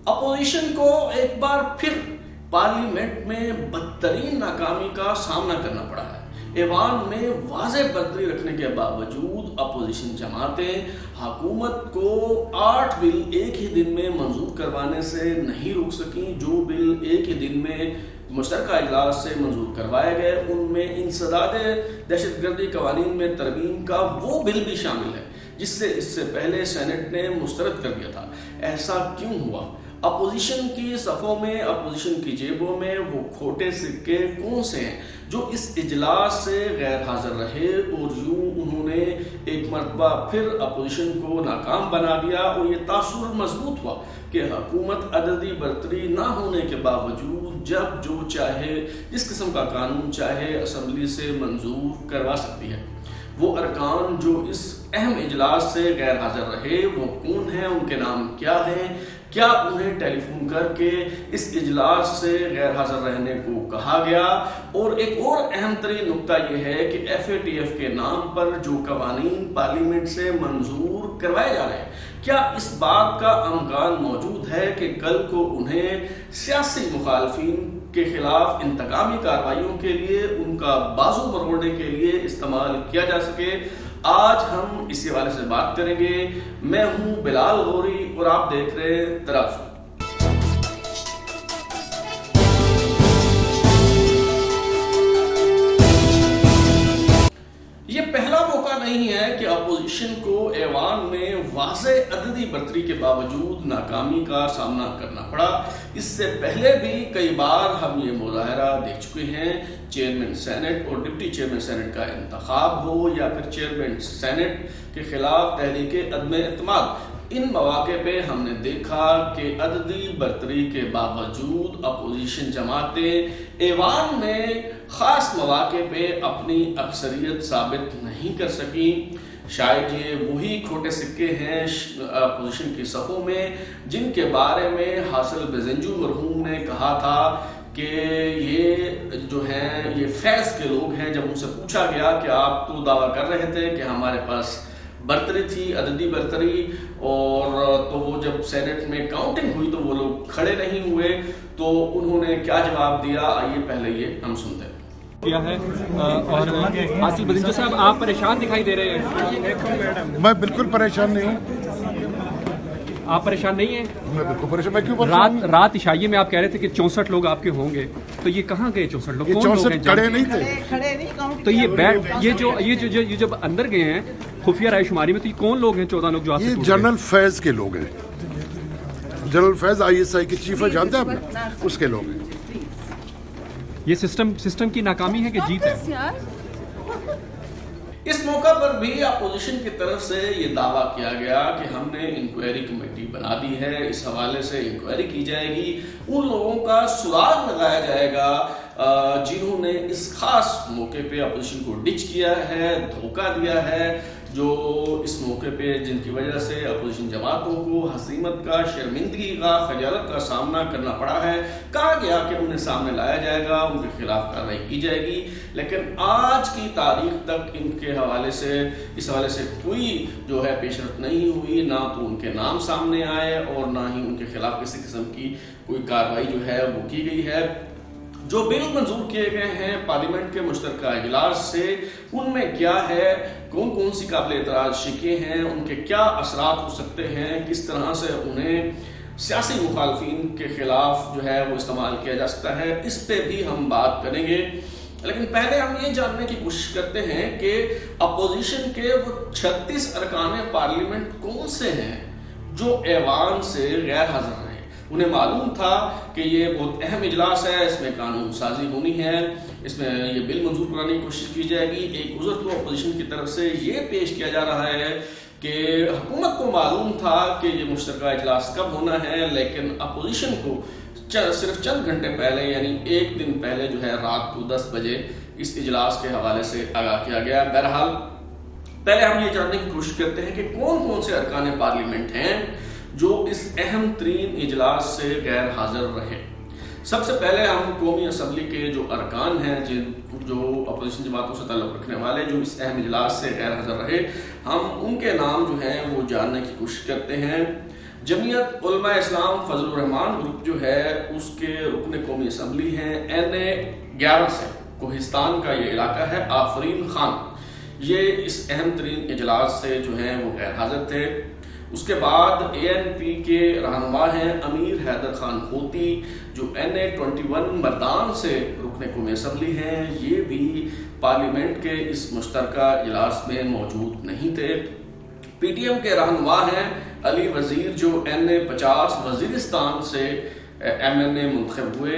Opposition کو ایک بار پھر پارلیمنٹ میں بدترین ناکامی کا سامنا کرنا پڑا ہے۔ ایوان میں واضح برتری رکھنے کے باوجود اپوزیشن جماعتیں حکومت کو 8 بل ایک ہی دن میں منظور کروانے سے نہیں روک سکیں۔ جو بل ایک ہی دن میں مشترکہ اجلاس سے منظور کروائے گئے ان میں انسداد دہشت گردی قوانین میں ترمیم کا وہ بل بھی شامل ہے جس سے اس سے پہلے سینٹ نے مسترد کر دیا تھا۔ ایسا کیوں ہوا؟ اپوزیشن کی صفوں میں، اپوزیشن کی جیبوں میں وہ کھوٹے سکے کون سے ہیں جو اس اجلاس سے غیر حاضر رہے اور یوں انہوں نے ایک مرتبہ پھر اپوزیشن کو ناکام بنا دیا اور یہ تاثر مضبوط ہوا کہ حکومت عددی برتری نہ ہونے کے باوجود جب جو چاہے جس قسم کا قانون چاہے اسمبلی سے منظور کروا سکتی ہے۔ وہ ارکان جو اس اہم اجلاس سے غیر حاضر رہے وہ کون ہیں، ان کے نام کیا ہیں؟ کیا انہیں ٹیلی فون کر کے اس اجلاس سے غیر حاضر رہنے کو کہا گیا؟ اور ایک اور اہم ترین نکتہ یہ ہے کہ FATF کے نام پر جو قوانین پارلیمنٹ سے منظور کروائے جا رہے ہیں، کیا اس بات کا امکان موجود ہے کہ کل کو انہیں سیاسی مخالفین کے خلاف انتقامی کارروائیوں کے لیے ان کا بازو مروڑنے کے لیے استعمال کیا جا سکے؟ آج ہم اسی حوالے سے بات کریں گے۔ میں ہوں بلال غوری اور آپ دیکھ رہے ہیں ترازو۔ یہ پہلا موقع نہیں ہے کہ اپوزیشن کو ایوان میں واضح عددی برتری کے باوجود ناکامی کا سامنا کرنا پڑا۔ اس سے پہلے بھی کئی بار ہم یہ مظاہرہ دیکھ چکے ہیں۔ چیئرمین سینٹ اور ڈپٹی چیئرمین سینٹ کا انتخاب ہو یا پھر چیئرمین سینٹ کے خلاف تحریک عدم اعتماد، ان مواقع پہ ہم نے دیکھا کہ عددی برتری کے باوجود اپوزیشن جماعتیں ایوان میں خاص مواقع پہ اپنی اکثریت ثابت نہیں کر سکیں۔ شاید یہ وہی کھوٹے سکے ہیں اپوزیشن کی صفوں میں جن کے بارے میں حاصل بزنجو مرحوم نے کہا تھا کہ یہ جو ہیں یہ فیض کے لوگ ہیں۔ جب ان سے پوچھا گیا کہ آپ تو دعویٰ کر رہے تھے کہ ہمارے پاس برتری تھی، عددی برتری، اور تو وہ جب سینٹ میں کاؤنٹنگ ہوئی تو وہ لوگ کھڑے نہیں ہوئے، تو انہوں نے کیا جواب دیا آئیے پہلے یہ ہم سنتے ہیں۔ کیا ہے اور حاصل بزنجو صاحب آپ پریشان دکھائی دے رہے ہیں؟ میں بالکل پریشان نہیں ہوں۔ آپ پریشان نہیں ہیں؟ میں بالکل پریشان، میں کیوں پریشان ہوں؟ رات عشائیے میں آپ کہہ رہے تھے کہ 64 لوگ آپ کے ہوں گے، تو یہ کہاں گئے 64 لوگ؟ یہ 64 کھڑے نہیں تھے، تو یہ جب اندر گئے ہیں خفیہ رائے شماری میں، تو یہ کون لوگ ہیں 14 لوگ جو آپ سے؟ یہ جنرل فیض کے لوگ ہیں۔ جنرل فیض ISI کے چیف ہے، جانتے ہیں آپ؟ اس کے لوگ ہیں۔ یہ سسٹم کی ناکامی ہے کہ جیت ہے؟ اس موقع پر بھی اپوزیشن کی طرف سے یہ دعویٰ کیا گیا کہ ہم نے انکوائری کمیٹی بنا دی ہے، اس حوالے سے انکوائری کی جائے گی، ان لوگوں کا سراغ لگایا جائے گا جنہوں نے اس خاص موقع پہ اپوزیشن کو ڈچ کیا ہے، دھوکہ دیا ہے، جو اس موقع پہ جن کی وجہ سے اپوزیشن جماعتوں کو ہزیمت کا، شرمندگی کا، خجالت کا سامنا کرنا پڑا ہے۔ کہا گیا کہ انہیں سامنے لایا جائے گا، ان کے خلاف کارروائی کی جائے گی، لیکن آج کی تاریخ تک ان کے حوالے سے اس حوالے سے کوئی جو ہے پیش رفت نہیں ہوئی، نہ تو ان کے نام سامنے آئے اور نہ ہی ان کے خلاف کسی قسم کی کوئی کارروائی جو ہے وہ کی گئی ہے۔ جو بل منظور کیے گئے ہیں پارلیمنٹ کے مشترکہ اجلاس سے، ان میں کیا ہے، کون کون سی قابل اعتراض شکیں ہیں، ان کے کیا اثرات ہو سکتے ہیں، کس طرح سے انہیں سیاسی مخالفین کے خلاف جو ہے وہ استعمال کیا جا سکتا ہے، اس پہ بھی ہم بات کریں گے۔ لیکن پہلے ہم یہ جاننے کی کوشش کرتے ہیں کہ اپوزیشن کے وہ 36 ارکان پارلیمنٹ کون سے ہیں جو ایوان سے غیر حاضر رہے۔ انہیں معلوم تھا کہ یہ بہت اہم اجلاس ہے، اس میں قانون سازی ہونی ہے، اس میں یہ بل منظور کرانے کی کوشش کی جائے گی۔ ایک عذر تو اپوزیشن کی طرف سے یہ پیش کیا جا رہا ہے کہ حکومت کو معلوم تھا کہ یہ مشترکہ اجلاس کب ہونا ہے، لیکن اپوزیشن کو صرف چند گھنٹے پہلے یعنی ایک دن پہلے جو ہے رات کو 10 بجے اس اجلاس کے حوالے سے آگاہ کیا گیا۔ بہرحال پہلے ہم یہ جاننے کی کوشش کرتے ہیں کہ کون کون سے ارکان پارلیمنٹ ہیں جو اس اہم ترین اجلاس سے غیر حاضر رہے۔ سب سے پہلے ہم قومی اسمبلی کے جو ارکان ہیں جو اپوزیشن جماعتوں سے تعلق رکھنے والے جو اس اہم اجلاس سے غیر حاضر رہے، ہم ان کے نام جو ہیں وہ جاننے کی کوشش کرتے ہیں۔ جمعیت علماء اسلام فضل الرحمان گروپ جو ہے اس کے رکن قومی اسمبلی ہیں NA11 سے کوہستان کا یہ علاقہ ہے آفرین خان، یہ اس اہم ترین اجلاس سے جو ہیں وہ غیر حاضر تھے۔ اس کے بعد ANP کے رہنما ہیں امیر حیدر خان ہوتی جو NA21 مردان سے رکن قومی اسمبلی ہیں، یہ بھی پارلیمنٹ کے اس مشترکہ اجلاس میں موجود نہیں تھے۔ PTM کے رہنما ہیں علی وزیر جو NA50 وزیرستان سے MNA منتخب ہوئے،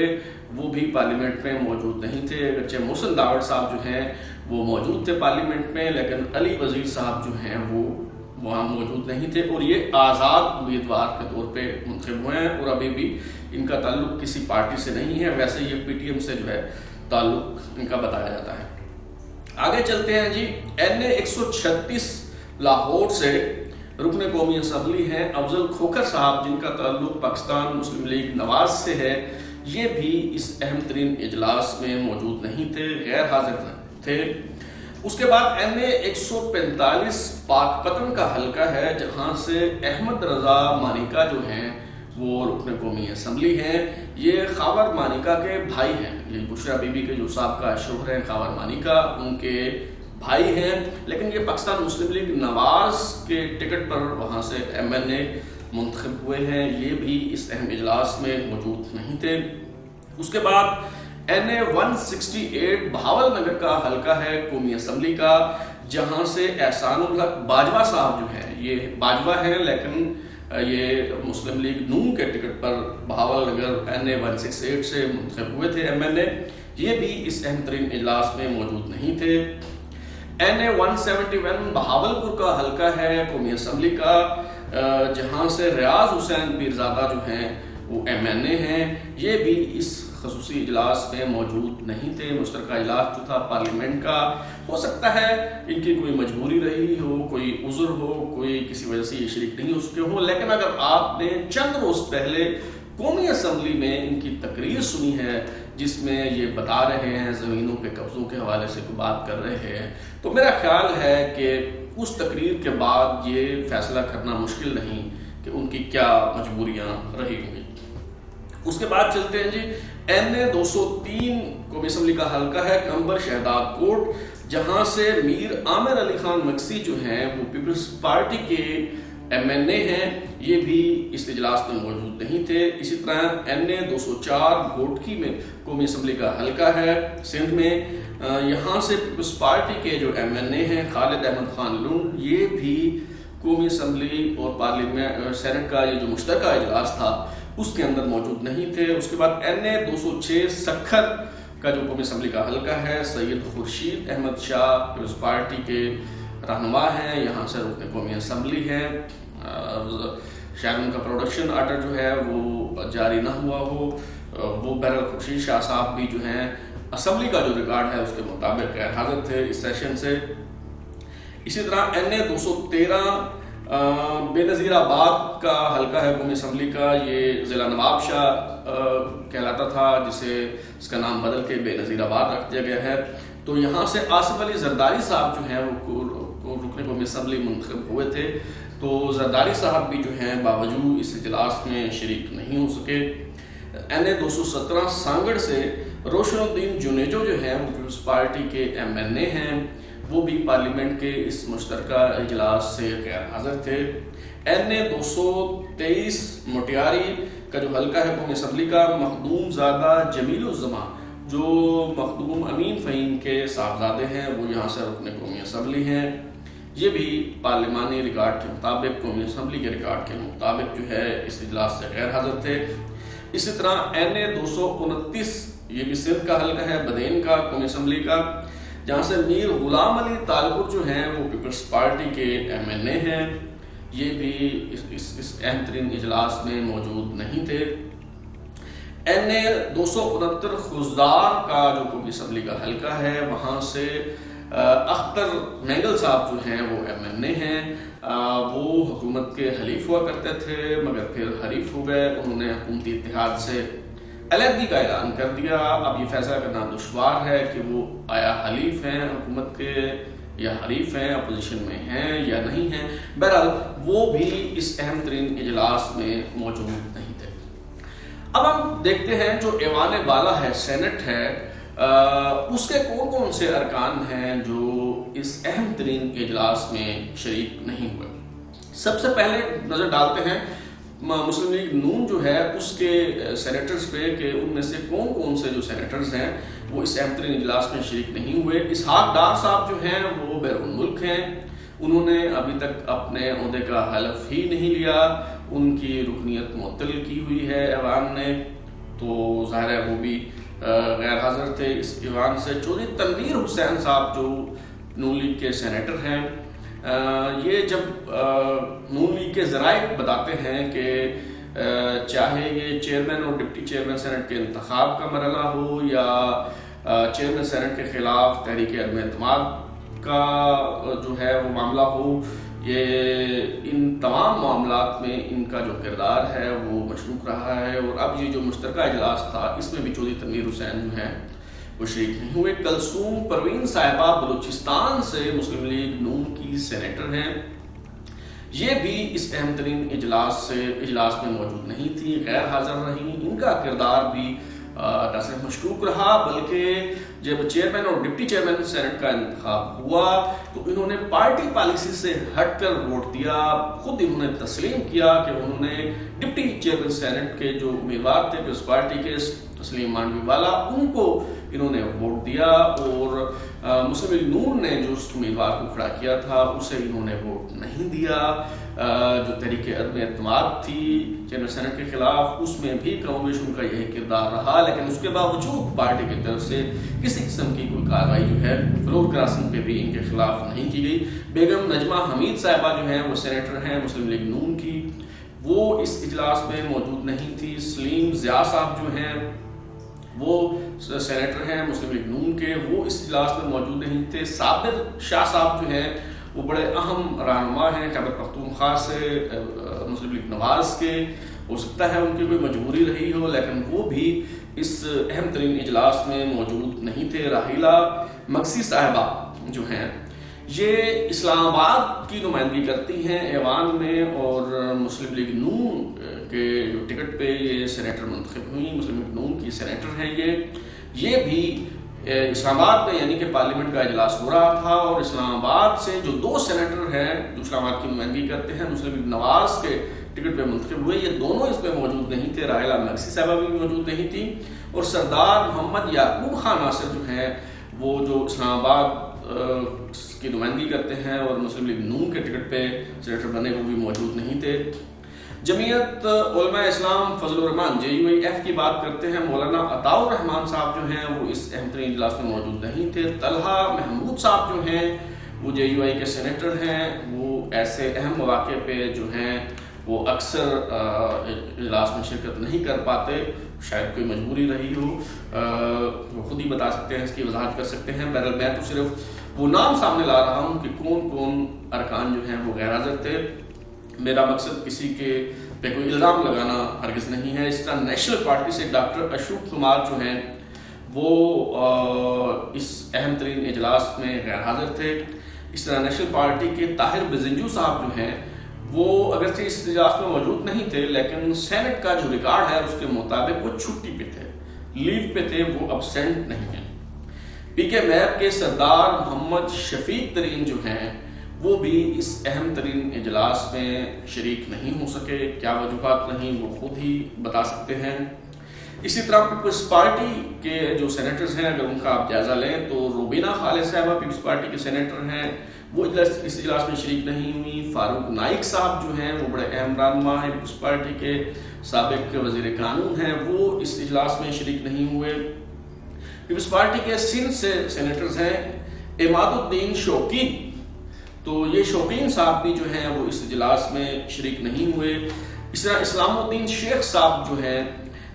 وہ بھی پارلیمنٹ میں موجود نہیں تھے، اگرچہ محسن داوڑ صاحب جو ہیں وہ موجود تھے پارلیمنٹ میں، لیکن علی وزیر صاحب جو ہیں وہ وہاں موجود نہیں تھے، اور یہ آزاد امیدوار کے طور پہ منتخب ہوئے ہیں، اور ابھی بھی ان کا تعلق کسی پارٹی سے نہیں ہے، ویسے یہ PTM سے جو ہے تعلق ان کا بتایا جاتا ہے۔ آگے چلتے ہیں جی، NA136 لاہور سے رکن قومی اسمبلی ہیں افضل کھوکھر صاحب، جن کا تعلق پاکستان مسلم لیگ نواز سے ہے، یہ بھی اس اہم ترین اجلاس میں موجود نہیں تھے، غیر حاضر تھے۔ اس کے بعد NA145 پاک پتن کا حلقہ ہے، جہاں سے احمد رضا مانیکا جو ہیں وہ رکن قومی اسمبلی ہیں، یہ خاور مانیکا کے بھائی ہیں، یہ بشرا بی بی کے جو صاحب شوہر ہیں خاور مانیکا، ان کے بھائی ہیں، لیکن یہ پاکستان مسلم لیگ نواز کے ٹکٹ پر وہاں سے MNA منتخب ہوئے ہیں، یہ بھی اس اہم اجلاس میں موجود نہیں تھے۔ اس کے بعد NA168 بہاول نگر کا حلقہ ہے قومی اسمبلی کا، جہاں سے احسان الحق باجوہ صاحب جو ہیں، یہ باجوہ ہیں لیکن یہ مسلم لیگ نون کے ٹکٹ پر بہاول نگر NA168 سے منتخب ہوئے تھے MNA، یہ بھی اس اہم ترین اجلاس میں موجود نہیں تھے۔ NA171 بہاولپور کا حلقہ ہے قومی اسمبلی کا، جہاں سے ریاض حسین پیرزادہ جو ہیں وہ MNA ہیں، یہ بھی اس خصوصی اجلاس میں موجود نہیں تھے۔ مشترکہ اجلاس جو تھا پارلیمنٹ کا، ہو سکتا ہے ان کی کوئی مجبوری رہی ہو، کوئی عذر ہو، کوئی کسی وجہ سے یہ شریک نہیں ہو سکے ہوں، لیکن اگر آپ نے چند روز پہلے قومی اسمبلی میں ان کی تقریر سنی ہے جس میں یہ بتا رہے ہیں، زمینوں کے قبضوں کے حوالے سے کوئی بات کر رہے ہیں، تو میرا خیال ہے کہ اس تقریر کے بعد یہ فیصلہ کرنا مشکل نہیں کہ ان کی کیا مجبوریاں رہی ہوں گی۔ اس کے بعد چلتے ہیں جی، NA203 قومی اسمبلی کا حلقہ ہے کمبر شہداد کوٹ، جہاں سے میر عامر علی خان مکسی جو ہیں وہ پیپلز پارٹی کے MNA ہیں، یہ بھی اس اجلاس میں موجود نہیں تھے۔ اسی طرح NA204 گھوٹکی میں قومی اسمبلی کا حلقہ ہے سندھ میں، یہاں سے پیپلز پارٹی کے جو MNA ہیں خالد احمد خان لنڈ، یہ بھی قومی اسمبلی اور پارلیمنٹ سینٹ کا یہ جو مشترکہ اجلاس تھا اس کے اندر موجود نہیں تھے۔ اس کے بعد NA206 سکھر کا جو قومی اسمبلی کا حلقہ ہے، سید خورشید احمد شاہ پیپلز پارٹی کے رہنما ہیں، یہاں سے رکن قومی اسمبلی ہے، شاید ان کا پروڈکشن آرڈر جو ہے وہ جاری نہ ہوا ہو، وہ بہرحال خورشید شاہ صاحب بھی جو ہیں اسمبلی کا جو ریکارڈ ہے اس کے مطابق غیر حاضر تھے اس سیشن سے۔ اسی طرح NA213 بے نظیر آباد کا حلقہ ہے قومی اسمبلی کا، یہ ضلع نواب شاہ کہلاتا تھا، جسے اس کا نام بدل کے بے نظیر آباد رکھ دیا گیا ہے۔ تو یہاں سے آصف علی زرداری صاحب جو ہیں وہ رکن قومی اسمبلی منتخب ہوئے تھے، تو زرداری صاحب بھی جو ہیں باوجود اس اجلاس میں شریک نہیں ہو سکے۔ NA217 سانگڑ سے روشن الدین جنیجو جو ہیں وہ پیپلز پارٹی کے MNA ہیں، وہ بھی پارلیمنٹ کے اس مشترکہ اجلاس سے غیر حاضر تھے۔ NA223 موٹیاری کا جو حلقہ ہے قومی اسمبلی کا، مخدوم زادہ جمیل الزمان جو مخدوم امین فہیم کے صاحبزادے ہیں، وہ یہاں سے رکن قومی اسمبلی ہیں، یہ بھی پارلیمانی ریکارڈ کے مطابق، قومی اسمبلی کے ریکارڈ کے مطابق جو ہے اس اجلاس سے غیر حاضر تھے۔ اسی طرح NA229 یہ بھی سندھ کا حلقہ ہے، بدین کا قومی اسمبلی کا، جہاں سے میر غلام علی طالپور جو ہیں وہ پیپلز پارٹی کے MNA ہیں، یہ بھی اس اہم ترین اجلاس میں موجود نہیں تھے۔ NA269 خزدار کا جو قومی اسمبلی کا حلقہ ہے، وہاں سے اختر مینگل صاحب جو ہیں وہ MNA ہیں، وہ حکومت کے حلیف ہوا کرتے تھے مگر پھر حریف ہو گئے، انہوں نے حکومتی اتحاد سے علیحدگی کا اعلان کر دیا۔ اب یہ فیصلہ کرنا دشوار ہے کہ وہ آیا حلیف ہیں حکومت کے یا حریف ہیں، اپوزیشن میں ہیں یا نہیں ہیں، بہرحال وہ بھی اس اہم ترین اجلاس میں موجود نہیں تھے۔ اب ہم دیکھتے ہیں جو ایوان بالا ہے، سینٹ ہے، اس کے کون کون سے ارکان ہیں جو اس اہم ترین اجلاس میں شریک نہیں ہوئے۔ سب سے پہلے نظر ڈالتے ہیں مسلم لیگ نون جو ہے اس کے سینیٹرز پہ کہ ان میں سے کون کون سے جو سینیٹرز ہیں وہ اس اہم ترین اجلاس میں شریک نہیں ہوئے۔ اسحاق ڈار صاحب جو ہیں وہ بیرون ملک ہیں، انہوں نے ابھی تک اپنے عہدے کا حلف ہی نہیں لیا، ان کی رکنیت معطل کی ہوئی ہے ایوان نے، تو ظاہر ہے وہ بھی غیر حاضر تھے اس ایوان سے۔ چودھری تنویر حسین صاحب جو نون لیگ کے سینیٹر ہیں، یہ جب نون لیگ کے ذرائع بتاتے ہیں کہ چاہے یہ چیئرمین اور ڈپٹی چیئرمین سینٹ کے انتخاب کا مرحلہ ہو یا چیئرمین سینٹ کے خلاف تحریک عدم اعتماد کا جو ہے وہ معاملہ ہو، یہ ان تمام معاملات میں ان کا جو کردار ہے وہ مشکوک رہا ہے۔ اور اب یہ جو مشترکہ اجلاس تھا اس میں بھی چودھری تنویر حسین جو ہیں وہ شریک نہیں ہوئے۔ کلثوم پروین صاحبہ بلوچستان سے مسلم لیگ نون کی سینیٹر ہیں، یہ بھی اس اہم ترین اجلاس میں موجود نہیں تھی، غیر حاضر رہیں۔ ان کا کردار بھی نہ صرف مشکوک رہا بلکہ جب چیئرمین اور ڈپٹی چیئرمین سینٹ کا انتخاب ہوا تو انہوں نے پارٹی پالیسی سے ہٹ کر ووٹ دیا۔ خود انہوں نے تسلیم کیا کہ انہوں نے ڈپٹی چیئرمین سینٹ کے جو امیدوار تھے پیپلز پارٹی کے تسلیم مانوی والا، ان کو انہوں نے ووٹ دیا، اور مسلم لیگ نون نے جو اس امیدوار کو کھڑا کیا تھا اسے انہوں نے ووٹ نہیں دیا۔ جو تحریک عدم اعتماد تھی چیئرمین سینٹ کے خلاف، اس میں بھی کم و بیش ان کا یہی کردار رہا، لیکن اس کے باوجود پارٹی کی طرف سے کسی قسم کی کوئی کارروائی جو ہے فلور کراسنگ پہ بھی ان کے خلاف نہیں کی گئی۔ بیگم نجمہ حمید صاحبہ جو ہیں وہ سینیٹر ہیں مسلم لیگ نون کی، وہ اس اجلاس میں موجود نہیں تھی۔ سلیم ضیاء صاحب جو ہیں وہ سینیٹر ہیں مسلم لیگ نون کے، وہ اس اجلاس میں موجود نہیں تھے۔ صابر شاہ صاحب جو ہیں وہ بڑے اہم رہنما ہیں خیبر پختونخوا سے مسلم لیگ نواز کے، ہو سکتا ہے ان کی کوئی مجبوری رہی ہو لیکن وہ بھی اس اہم ترین اجلاس میں موجود نہیں تھے۔ راحیلہ مکسی صاحبہ جو ہیں یہ اسلام آباد کی نمائندگی کرتی ہیں ایوان میں، اور مسلم لیگ نون کے جو ٹکٹ پہ یہ سینیٹر منتخب ہوئی، مسلم لیگ نون کی سینیٹر ہیں یہ بھی اسلام آباد میں یعنی کہ پارلیمنٹ کا اجلاس ہو رہا تھا، اور اسلام آباد سے جو دو سینیٹر ہیں جو اسلام آباد کی نمائندگی کرتے ہیں مسلم لیگ نواز کے ٹکٹ پہ منتخب ہوئے، یہ دونوں اس پہ موجود نہیں تھے۔ راحیلہ مکسی صاحبہ بھی موجود نہیں تھی، اور سردار محمد یعقوب خان ناصر جو ہیں وہ جو اسلام آباد کی نمائندگی کرتے ہیں اور مسلم لیگ نون کے ٹکٹ پہ سینیٹر بنے، وہ بھی موجود نہیں تھے۔ جمعیت علماء اسلام فضل الرحمان JUIF کی بات کرتے ہیں، مولانا عطاء الرحمان صاحب جو ہیں وہ اس اہم ترین اجلاس میں موجود نہیں تھے۔ طلحہ محمود صاحب جو ہیں وہ JUI کے سینیٹر ہیں، وہ ایسے اہم مواقع پہ جو ہیں وہ اکثر اجلاس میں شرکت نہیں کر پاتے، شاید کوئی مجبوری رہی ہو، وہ خود ہی بتا سکتے ہیں، اس کی وضاحت کر سکتے ہیں۔ بہرحال میں تو صرف وہ نام سامنے لا رہا ہوں کہ کون کون ارکان جو ہیں وہ غیر حاضر تھے۔ میرا مقصد کسی کے پہ کوئی الزام لگانا ہرگز نہیں ہے۔ اس طرح نیشنل پارٹی سے ڈاکٹر اشوک کمار جو ہیں وہ اس اہم ترین اجلاس میں غیر حاضر تھے۔ اس طرح نیشنل پارٹی کے طاہر بزنجو صاحب جو ہیں وہ اگرچہ اس اجلاس میں موجود نہیں تھے لیکن سینٹ کا جو ریکارڈ ہے اس کے مطابق وہ چھٹی پہ تھے، لیو پہ تھے، وہ ابسینٹ نہیں ہیں۔ PK کے سردار محمد شفیق ترین جو ہیں وہ بھی اس اہم ترین اجلاس میں شریک نہیں ہو سکے، کیا وجوہات نہیں وہ خود ہی بتا سکتے ہیں۔ اسی طرح پیپلز پارٹی کے جو سینیٹرز ہیں اگر ان کا آپ جائزہ لیں تو روبینہ خالد صاحبہ پیپلز پارٹی کے سینیٹر ہیں، وہ اس اجلاس میں شریک نہیں ہوئی۔ فاروق نائک صاحب جو ہیں وہ بڑے اہم رہنما ہیں پیپلز پارٹی کے، سابق وزیر قانون ہیں، وہ اس اجلاس میں شریک نہیں ہوئے۔ پیپلز پارٹی کے سندھ سے سینیٹرز ہیں عماد الدین شوقین، تو یہ شوقین صاحب بھی جو ہیں وہ اس اجلاس میں شریک نہیں ہوئے۔ اس طرح اسلام الدین شیخ صاحب جو ہیں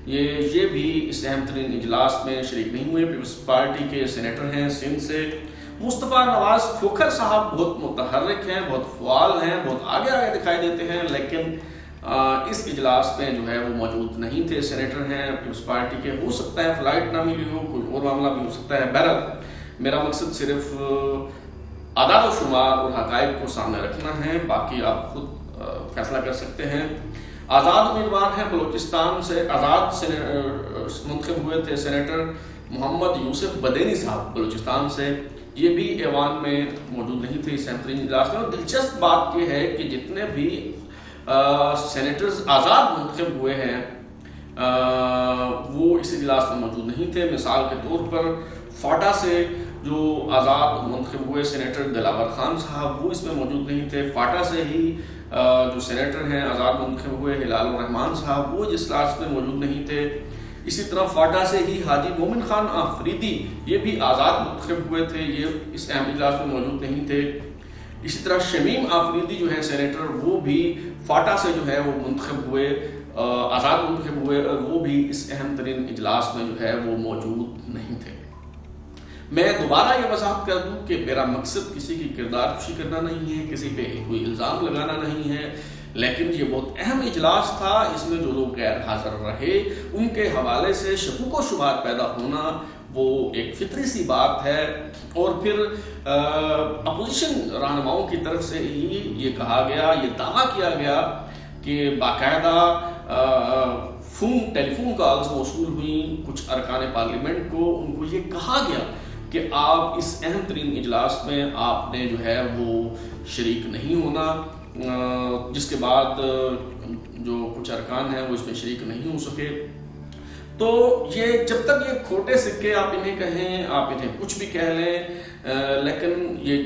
یہ بھی اس اہم ترین اجلاس میں شریک نہیں ہوئے، پیپلز پارٹی کے سینیٹر ہیں سندھ سے۔ مصطفیٰ نواز کھوکھر صاحب بہت متحرک ہیں، بہت فعال ہیں، بہت آگے دکھائی دیتے ہیں، لیکن اس اجلاس میں جو ہے وہ موجود نہیں تھے، سینیٹر ہیں پیپلز پارٹی کے۔ ہو سکتا ہے فلائٹ نہ ملی ہو، کوئی اور معاملہ بھی ہو سکتا ہے۔ بہرحال میرا مقصد صرف اعداد و شمار اور حقائق کو سامنے رکھنا ہے، باقی آپ خود فیصلہ کر سکتے ہیں۔ آزاد امیدوار ہیں بلوچستان سے، آزاد منتخب ہوئے تھے سینیٹر محمد یوسف بدینی صاحب بلوچستان سے، یہ بھی ایوان میں موجود نہیں تھے اس اہم ترین اجلاس میں۔ اور دلچسپ بات یہ ہے کہ جتنے بھی سینیٹرز آزاد منتخب ہوئے ہیں وہ اس اجلاس میں موجود نہیں تھے۔ مثال کے طور پر فاٹا سے جو آزاد منتخب ہوئے سینیٹر دلاور خان صاحب وہ اس میں موجود نہیں تھے۔ فاٹا سے ہی جو سینیٹر ہیں آزاد منتخب ہوئے ہلال الرحمان صاحب وہ اس اجلاس میں موجود نہیں تھے۔ اسی طرح فاٹا سے ہی حاجی مومن خان آفریدی یہ بھی آزاد منتخب ہوئے تھے، یہ اس اہم اجلاس میں موجود نہیں تھے۔ اسی طرح شمیم آفریدی جو ہے سینیٹر وہ بھی فاٹا سے جو ہے وہ منتخب ہوئے، آزاد منتخب ہوئے، وہ بھی اس اہم ترین اجلاس میں جو ہے وہ موجود نہیں تھے۔ میں دوبارہ یہ وضاحت کر دوں کہ میرا مقصد کسی کی کردار کشی کرنا نہیں ہے، کسی پہ کوئی الزام لگانا نہیں ہے، لیکن یہ بہت اہم اجلاس تھا، اس میں جو لوگ غیر حاضر رہے ان کے حوالے سے شکوک و شبہات پیدا ہونا وہ ایک فطری سی بات ہے۔ اور پھر اپوزیشن رہنماؤں کی طرف سے ہی یہ کہا گیا، یہ دعویٰ کیا گیا کہ باقاعدہ ٹیلی فون کالز موصول ہوئیں کچھ ارکان پارلیمنٹ کو، ان کو یہ کہا گیا کہ آپ اس اہم ترین اجلاس میں آپ نے جو ہے وہ شریک نہیں ہونا، جس کے بعد جو کچھ ارکان ہیں وہ اس میں شریک نہیں ہو سکے۔ تو یہ جب تک یہ کھوٹے سکے آپ انہیں کہیں، آپ انہیں کچھ بھی کہہ لیں، لیکن یہ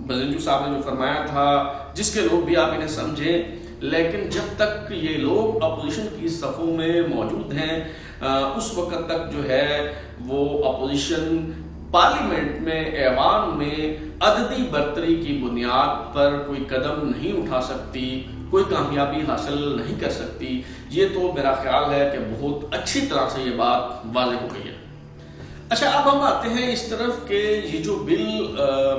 بزنجو صاحب نے جو فرمایا تھا جس کے لوگ بھی آپ انہیں سمجھیں، لیکن جب تک یہ لوگ اپوزیشن کی صفوں میں موجود ہیں اس وقت تک جو ہے وہ اپوزیشن پارلیمنٹ میں ایوان میں عددی برتری کی بنیاد پر کوئی قدم نہیں اٹھا سکتی، کوئی کامیابی حاصل نہیں کر سکتی۔ یہ تو میرا خیال ہے کہ بہت اچھی طرح سے یہ بات واضح ہو گئی ہے۔ اچھا، اب ہم آتے ہیں اس طرف کہ یہ جو بل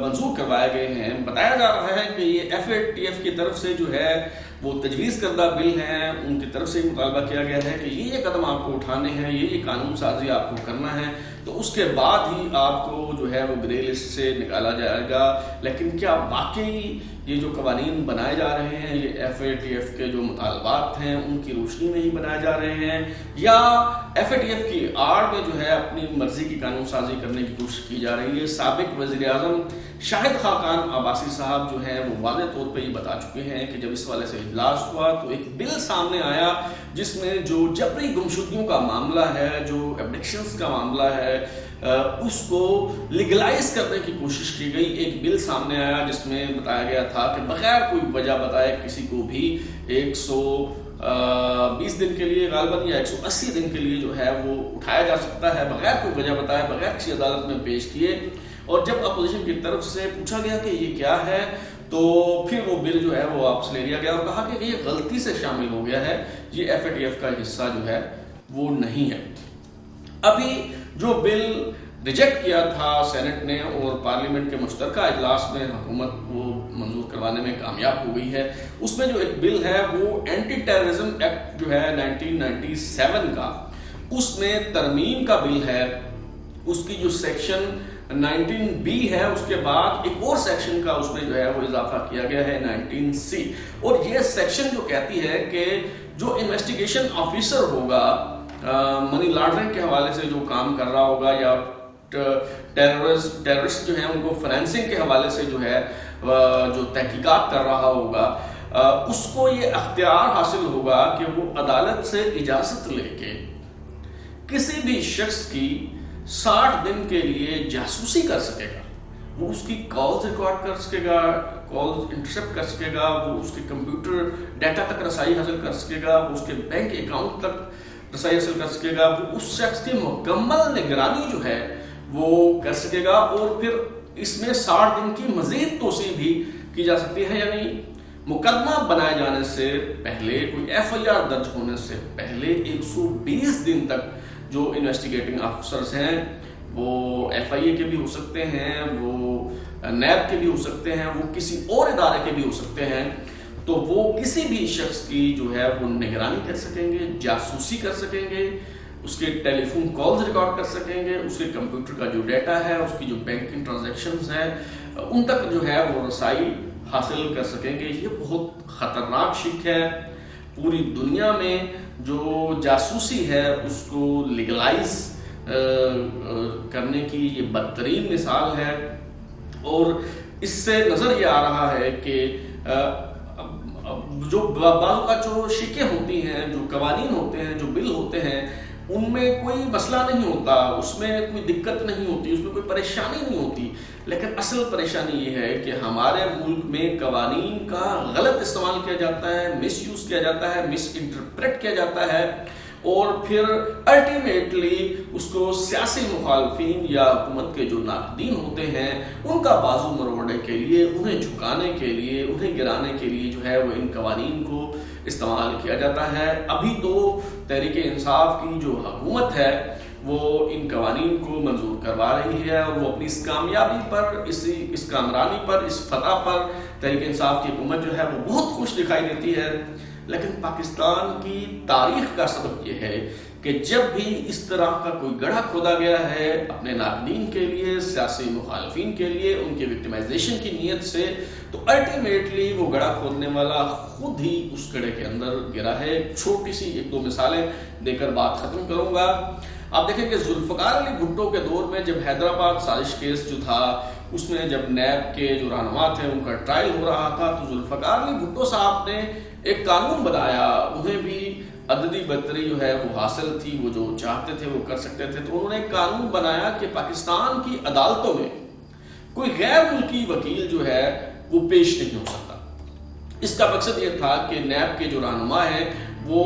منظور کروائے گئے ہیں، بتایا جا رہا ہے کہ یہ FATF کی طرف سے جو ہے وہ تجویز کردہ بل ہیں، ان کی طرف سے مطالبہ کیا گیا ہے کہ یہ قدم آپ کو اٹھانے ہیں، یہ قانون سازی آپ کو کرنا ہے، تو اس کے بعد ہی آپ کو جو ہے وہ گرے لسٹ سے نکالا جائے گا۔ لیکن کیا واقعی یہ جو قوانین بنائے جا رہے ہیں یہ FATF کے جو مطالبات ہیں ان کی روشنی میں ہی بنائے جا رہے ہیں، یا FATF کی آڑ میں جو ہے اپنی مرضی کی قانون سازی کرنے کی کوشش کی جا رہی ہے؟ سابق وزیر اعظم شاہد خاقان عباسی صاحب جو ہیں وہ واضح طور پہ یہ بتا چکے ہیں کہ جب اس والے سے اجلاس ہوا تو ایک بل سامنے آیا جس میں جو جبری گمشدگیوں کا معاملہ ہے، جو ایبڈکشنز کا معاملہ ہے، اس کو لیگلائز کرنے کی کوشش کی گئی۔ ایک بل سامنے آیا جس میں بتایا گیا تھا کہ بغیر کوئی وجہ بتائے کسی کو بھی 120 دن کے لیے غالباً یا 180 دن کے لیے جو ہے وہ اٹھایا جا سکتا ہے بغیر کوئی وجہ بتائے، بغیر کسی عدالت میں پیش کیے۔ اور جب اپوزیشن کی طرف سے پوچھا گیا کہ یہ کیا ہے تو پھر وہ بل جو ہے وہ واپس لے لیا گیا اور کہا کہ یہ غلطی سے شامل ہو گیا ہے، یہ FATF کا حصہ جو ہے وہ نہیں ہے۔ ابھی جو بل ریجیکٹ کیا تھا سینٹ نے اور پارلیمنٹ کے مشترکہ اجلاس میں حکومت وہ منظور کروانے میں کامیاب ہو گئی ہے، اس میں جو ایک بل ہے وہ اینٹی ٹیررزم ایکٹ جو ہے 1997 کا، اس میں ترمیم کا بل ہے۔ اس کی جو سیکشن 19B ہے اس کے بعد ایک اور سیکشن کا اس میں جو ہے وہ اضافہ کیا گیا ہے 19C، اور یہ سیکشن جو کہتی ہے کہ جو انویسٹیگیشن آفیسر ہوگا منی لانڈرنگ کے حوالے سے جو کام کر رہا ہوگا یا ٹیررسٹ جو ہیں ان کو فائنینسنگ کے حوالے سے جو ہے جو تحقیقات کر رہا ہوگا، اس کو یہ اختیار حاصل ہوگا کہ وہ عدالت سے اجازت لے کے کسی بھی شخص کی 60 دن کے لیے جاسوسی کر سکے گا، وہ اس کی کالز ریکارڈ کر سکے گا، کالز انٹرسپٹ کر سکے گا، وہ اس کے کمپیوٹر ڈیٹا تک رسائی حاصل کر سکے گا، وہ اس کے بینک اکاؤنٹ تک رسائی حاصل کر سکے گا، وہ اس شخص کی مکمل نگرانی جو ہے وہ کر سکے گا، اور پھر اس میں 60 دن کی مزید توسیع بھی کی جا سکتی ہے۔ یعنی مقدمہ بنائے جانے سے پہلے، کوئی FIR درج ہونے سے پہلے 120 دن تک جو انویسٹیگیٹنگ آفیسرز ہیں وہ FIA کے بھی ہو سکتے ہیں، وہ نیب کے بھی ہو سکتے ہیں، وہ کسی اور ادارے کے بھی ہو سکتے ہیں، تو وہ کسی بھی شخص کی جو ہے وہ نگرانی کر سکیں گے، جاسوسی کر سکیں گے، اس کے ٹیلی فون کالز ریکارڈ کر سکیں گے، اس کے کمپیوٹر کا جو ڈیٹا ہے، اس کی جو بینکنگ ٹرانزیکشنز ہیں ان تک جو ہے وہ رسائی حاصل کر سکیں گے۔ یہ بہت خطرناک شک ہے۔ پوری دنیا میں جو جاسوسی ہے اس کو لیگلائز کرنے کی یہ بدترین مثال ہے، اور اس سے نظر یہ آ رہا ہے کہ جو بعض کا جو شکیں ہوتی ہیں، جو قوانین ہوتے ہیں، جو بل ہوتے ہیں، ان میں کوئی مسئلہ نہیں ہوتا، اس میں کوئی دقت نہیں ہوتی، اس میں کوئی پریشانی نہیں ہوتی، لیکن اصل پریشانی یہ ہے کہ ہمارے ملک میں قوانین کا غلط استعمال کیا جاتا ہے، مس یوز کیا جاتا ہے، مس انٹرپریٹ کیا جاتا ہے، اور پھر الٹیمیٹلی اس کو سیاسی مخالفین یا حکومت کے جو ناقدین ہوتے ہیں ان کا بازو مروڑنے کے لیے، انہیں جھکانے کے لیے، انہیں گرانے کے لیے جو ہے وہ ان قوانین کو استعمال کیا جاتا ہے۔ ابھی تو تحریک انصاف کی جو حکومت ہے وہ ان قوانین کو منظور کروا رہی ہے، اور وہ اپنی اس کامیابی پر، اس کامرانی پر، اس فتح پر تحریک انصاف کی حکومت جو ہے وہ بہت خوش دکھائی دیتی ہے۔ لیکن پاکستان کی تاریخ کا سبق یہ ہے کہ جب بھی اس طرح کا کوئی گڑھا کھودا گیا ہے اپنے ناقدین کے لیے، سیاسی مخالفین کے لیے، ان کے وکٹمائزیشن کی نیت سے، تو الٹیمیٹلی وہ گڑھا کھودنے والا خود ہی اس گڑھے کے اندر گرا ہے۔ چھوٹی سی ایک دو مثالیں دے کر بات ختم کروں گا۔ آپ دیکھیں کہ ذوالفقار علی بھٹو کے دور میں جب حیدرآباد سازش کیس جو تھا، اس میں جب نیب کے جو رہنما تھے ان کا ٹرائل ہو رہا تھا، تو ذوالفقار علی بھٹو صاحب نے ایک قانون بنایا، انہیں بھی عددی برتری جو ہے وہ حاصل تھی، وہ جو چاہتے تھے وہ کر سکتے تھے، تو انہوں نے ایک قانون بنایا کہ پاکستان کی عدالتوں میں کوئی غیر ملکی وکیل جو ہے وہ پیش نہیں ہو سکتا۔ اس کا مقصد یہ تھا کہ نیب کے جو رہنما ہیں وہ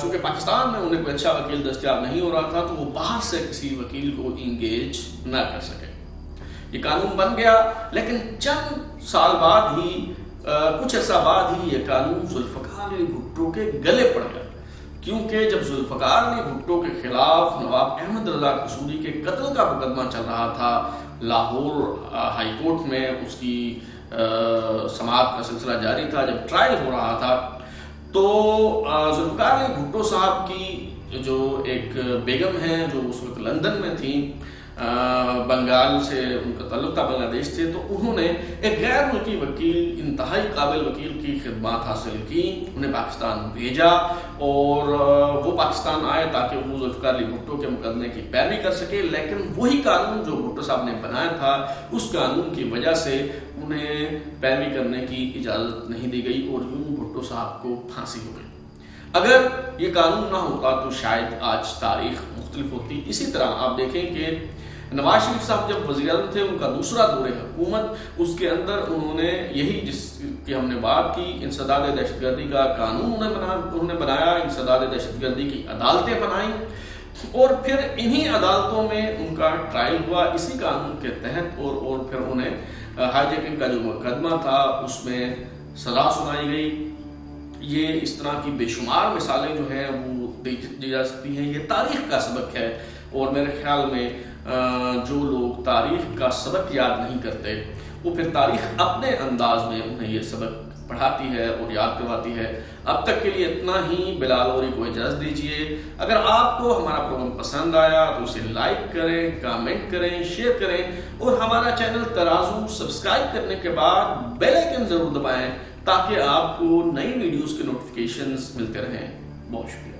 چونکہ پاکستان میں انہیں کوئی اچھا وکیل دستیاب نہیں ہو رہا تھا، تو وہ باہر سے کسی وکیل کو انگیج نہ کر سکے۔ یہ قانون بن گیا، لیکن چند سال بعد ہی، کچھ عرصہ بعد ہی یہ قانون ذوالفقار علی بھٹو کے گلے پڑ گیا، کیونکہ جب ذوالفقار علی بھٹو کے خلاف نواب احمد رضا قصوری کے قتل کا مقدمہ چل رہا تھا لاہور ہائی کورٹ میں، اس کی سماعت کا سلسلہ جاری تھا، جب ٹرائل ہو رہا تھا، تو ذوالفقار علی بھٹو صاحب کی جو ایک بیگم ہیں جو اس وقت لندن میں تھیں، بنگال سے ان کا تعلق تھا، بنگلہ دیش سے، تو انہوں نے ایک غیر ملکی وکیل، انتہائی قابل وکیل کی خدمات حاصل کی، انہیں پاکستان بھیجا، اور وہ پاکستان آئے تاکہ وہ ذوالفقار علی بھٹو کے مقدمے کی پیروی کر سکے، لیکن وہی قانون جو بھٹو صاحب نے بنایا تھا، اس قانون کی وجہ سے انہیں پیروی کرنے کی اجازت نہیں دی گئی، اور یوں بھٹو صاحب کو پھانسی ہو گئی۔ اگر یہ قانون نہ ہوتا تو شاید آج تاریخ مختلف ہوتی۔ اسی طرح آپ دیکھیں کہ نواز شریف صاحب جب وزیر اعظم تھے، ان کا دوسرا دور حکومت، اس کے اندر انہوں نے یہی جس کی ہم نے بات کی، انسداد دہشت گردی کا قانون انہوں نے بنایا، انسداد دہشت گردی کی عدالتیں بنائیں، اور پھر انہی عدالتوں میں ان کا ٹرائل ہوا اسی قانون کے تحت، اور پھر انہیں ہائی جیکنگ کا جو مقدمہ تھا اس میں سزا سنائی گئی۔ یہ اس طرح کی بے شمار مثالیں جو ہیں وہ دی جا سکتی ہیں۔ یہ تاریخ کا سبق ہے، اور میرے خیال میں جو لوگ تاریخ کا سبق یاد نہیں کرتے، وہ پھر تاریخ اپنے انداز میں انہیں یہ سبق پڑھاتی ہے اور یاد کرواتی ہے۔ اب تک کے لیے اتنا ہی، بلال اوری کو اجازت دیجیے۔ اگر آپ کو ہمارا پروگرام پسند آیا تو اسے لائک کریں، کامنٹ کریں، شیئر کریں، اور ہمارا چینل ترازو سبسکرائب کرنے کے بعد بیل آئیکن ضرور دبائیں تاکہ آپ کو نئی ویڈیوز کے نوٹیفیکیشنز ملتے رہیں۔ بہت شکریہ۔